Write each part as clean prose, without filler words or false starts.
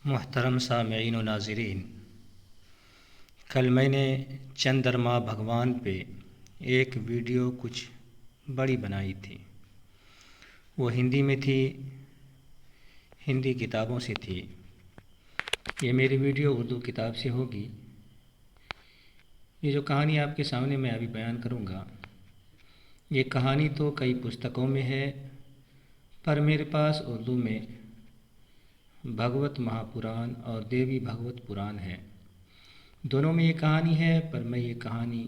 मोहतरम सामईन व नाज़रीन, कल मैंने चंद्रमा भगवान पे एक वीडियो कुछ बड़ी बनाई थी। वो हिंदी में थी, हिंदी किताबों से थी। ये मेरी वीडियो उर्दू किताब से होगी। ये जो कहानी आपके सामने मैं अभी बयान करूँगा, ये कहानी तो कई पुस्तकों में है, पर मेरे पास उर्दू में भगवत महापुराण और देवी भगवत पुराण है। दोनों में ये कहानी है, पर मैं ये कहानी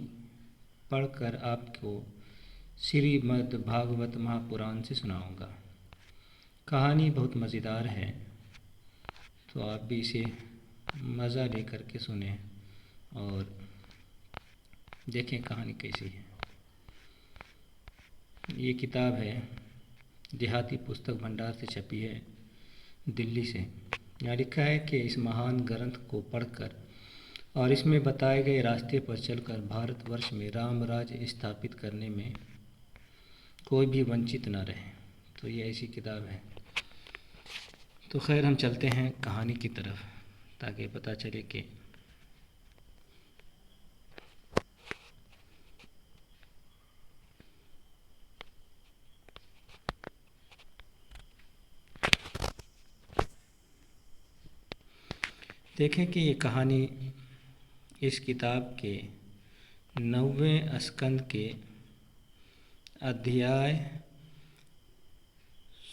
पढ़कर आपको श्रीमद् भागवत महापुराण से सुनाऊंगा। कहानी बहुत मज़ेदार है, तो आप भी इसे मज़ा लेकर के सुने और देखें कहानी कैसी है। ये किताब है, देहाती पुस्तक भंडार से छपी है, दिल्ली से। यहाँ लिखा है कि इस महान ग्रंथ को पढ़कर और इसमें बताए गए रास्ते पर चलकर भारतवर्ष में राम राज्य स्थापित करने में कोई भी वंचित न रहे। तो ये ऐसी किताब है। तो खैर, हम चलते हैं कहानी की तरफ ताकि पता चले कि देखें कि ये कहानी इस किताब के 9वें स्कंद के अध्याय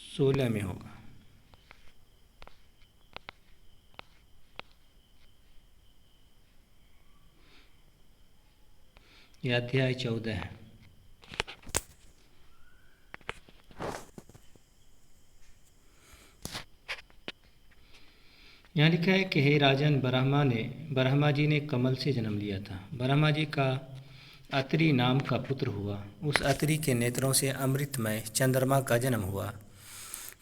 16 में होगा। यह अध्याय 14 है। यहाँ लिखा है कि हे राजन, ब्रह्मा जी ने कमल से जन्म लिया था। ब्रह्मा जी का अत्रि नाम का पुत्र हुआ। उस अत्रि के नेत्रों से अमृतमय चंद्रमा का जन्म हुआ।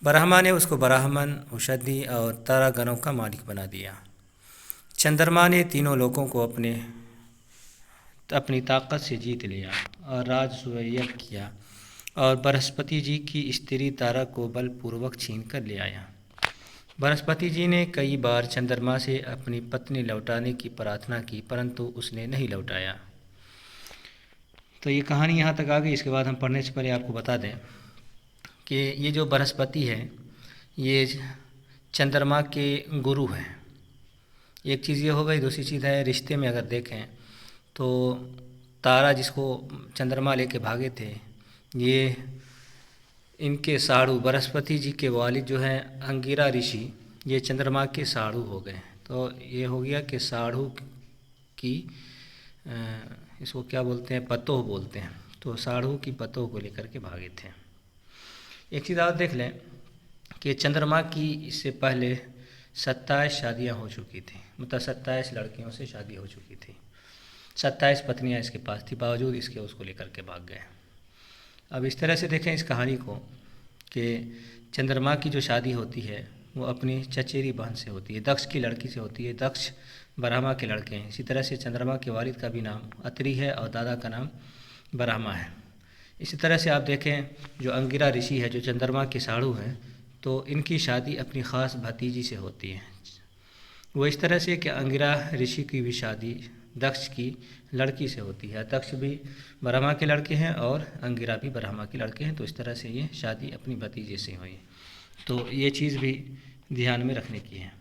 ब्रह्मा ने उसको ब्राह्मण, औषधि और तारागणों का मालिक बना दिया। चंद्रमा ने तीनों लोगों को अपनी ताकत से जीत लिया और राजसूय यज्ञ किया और बृहस्पति जी की स्त्री तारा को बलपूर्वक छीन कर ले आया। बृहस्पति जी ने कई बार चंद्रमा से अपनी पत्नी लौटाने की प्रार्थना की, परंतु उसने नहीं लौटाया। तो ये कहानी यहाँ तक आ गई। इसके बाद हम पढ़ने से पहले आपको बता दें कि ये जो बृहस्पति है, ये चंद्रमा के गुरु हैं। एक चीज़ ये हो गई। दूसरी चीज़ है, रिश्ते में अगर देखें तो तारा जिसको चंद्रमा लेके भागे थे, ये इनके साड़ू बृहस्पति जी के वालिद जो हैं अंगिरा ऋषि, ये चंद्रमा के साड़ू हो गए। तो ये हो गया कि साड़ू की इसको क्या बोलते हैं, पतोह बोलते हैं। तो साड़ू की पतोह को लेकर के भागे थे। एक चीज़ आप देख लें कि चंद्रमा की इससे पहले 27 शादियाँ हो चुकी थी, मतलब 27 लड़कियों से शादी हो चुकी थी। 27 पत्नियाँ इसके पास थी, बावजूद इसके उसको लेकर के भाग गए। अब इस तरह से देखें इस कहानी को कि चंद्रमा की जो शादी होती है वो अपनी चचेरी बहन से होती है, दक्ष की लड़की से होती है। दक्ष ब्रह्मा के लड़के हैं। इसी तरह से चंद्रमा के वालिद का भी नाम अत्रि है और दादा का नाम ब्रह्मा है। इसी तरह से आप देखें जो अंगिरा ऋषि है, जो चंद्रमा के साड़ू हैं, तो इनकी शादी अपनी ख़ास भतीजी से होती है। वो इस तरह से कि अंगिरा ऋषि की भी शादी दक्ष की लड़की से होती है। दक्ष भी ब्रह्मा के लड़के हैं और अंगिरा भी ब्रह्मा के लड़के हैं। तो इस तरह से ये शादी अपनी भतीजे से हुई। तो ये चीज़ भी ध्यान में रखने की है।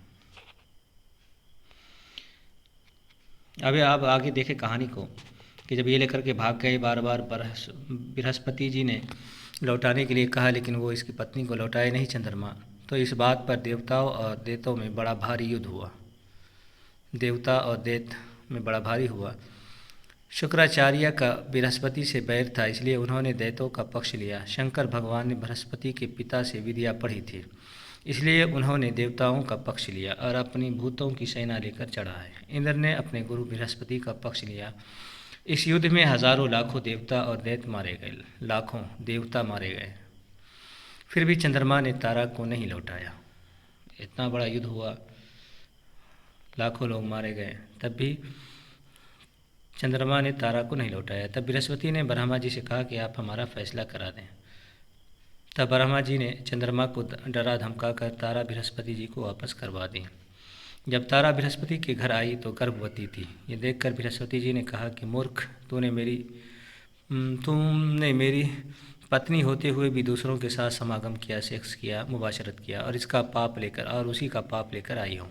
अब आप आगे देखें कहानी को कि जब ये लेकर के भाग गए, बार बार बृहस्पति जी ने लौटाने के लिए कहा, लेकिन वो इसकी पत्नी को लौटाए नहीं चंद्रमा। तो इस बात पर देवताओं और दैत्यों में बड़ा भारी युद्ध हुआ। देवता और दैत्य में बड़ा भारी हुआ। शुक्राचार्य का बृहस्पति से बैर था, इसलिए उन्होंने दैत्यों का पक्ष लिया। शंकर भगवान ने बृहस्पति के पिता से विद्या पढ़ी थी, इसलिए उन्होंने देवताओं का पक्ष लिया और अपनी भूतों की सेना लेकर चढ़ा है। इंद्र ने अपने गुरु बृहस्पति का पक्ष लिया। इस युद्ध में हजारों लाखों देवता और दैत्य मारे गए, लाखों देवता मारे गए। फिर भी चंद्रमा ने तारा को नहीं लौटाया। इतना बड़ा युद्ध हुआ, लाखों लोग मारे गए, तब भी चंद्रमा ने तारा को नहीं लौटाया। तब बृहस्पति ने ब्रह्मा जी से कहा कि आप हमारा फैसला करा दें। तब ब्रह्मा जी ने चंद्रमा को डरा धमका कर तारा बृहस्पति जी को वापस करवा दी। जब तारा बृहस्पति के घर आई तो गर्भवती थी। ये देखकर बृहस्पति जी ने कहा कि मूर्ख, तुमने मेरी पत्नी होते हुए भी दूसरों के साथ समागम किया, सेक्स किया, मुबाशरत किया और उसी का पाप लेकर आई हूँ।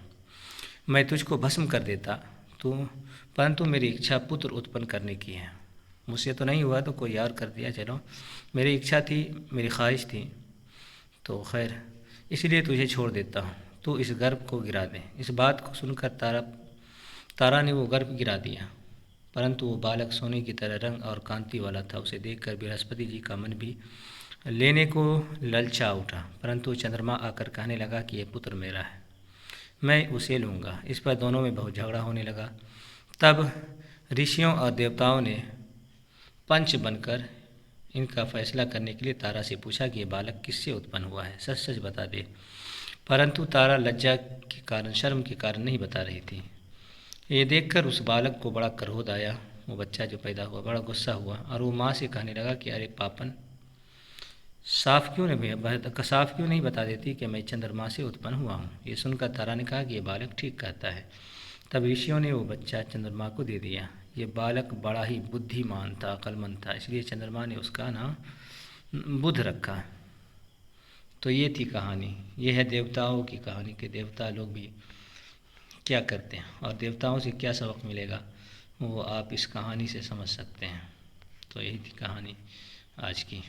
मैं तुझको भस्म कर देता परंतु मेरी इच्छा पुत्र उत्पन्न करने की है। मुझसे तो नहीं हुआ तो कोई और कर दिया, चलो मेरी इच्छा थी, मेरी ख्वाहिश थी, तो खैर इसलिए तुझे छोड़ देता हूँ, तू इस गर्भ को गिरा दे। इस बात को सुनकर तारा ने वो गर्भ गिरा दिया, परंतु वो बालक सोने की तरह रंग और कांति वाला था। उसे देखकर बृहस्पति जी का मन भी लेने को ललचा उठा, परंतु चंद्रमा आकर कहने लगा कि यह पुत्र मेरा है, मैं उसे लूँगा। इस पर दोनों में बहुत झगड़ा होने लगा। तब ऋषियों और देवताओं ने पंच बनकर इनका फैसला करने के लिए तारा से पूछा कि ये बालक किससे उत्पन्न हुआ है, सच सच बता दे। परंतु तारा लज्जा के कारण, शर्म के कारण नहीं बता रही थी। ये देखकर उस बालक को बड़ा क्रोध आया। वो बच्चा जो पैदा हुआ बड़ा गुस्सा हुआ और वो माँ से कहने लगा कि अरे पापन, साफ क्यों नहीं बता देती कि मैं चंद्रमा से उत्पन्न हुआ हूँ। ये सुनकर तारा ने कहा कि ये बालक ठीक कहता है। तब ऋषियों ने वो बच्चा चंद्रमा को दे दिया। ये बालक बड़ा ही बुद्धिमान था, अक्लमंद था, इसलिए चंद्रमा ने उसका नाम बुध रखा। तो ये थी कहानी। ये है देवताओं की कहानी कि देवता लोग भी क्या करते हैं और देवताओं से क्या सबक मिलेगा, वो आप इस कहानी से समझ सकते हैं। तो यही थी कहानी आज की।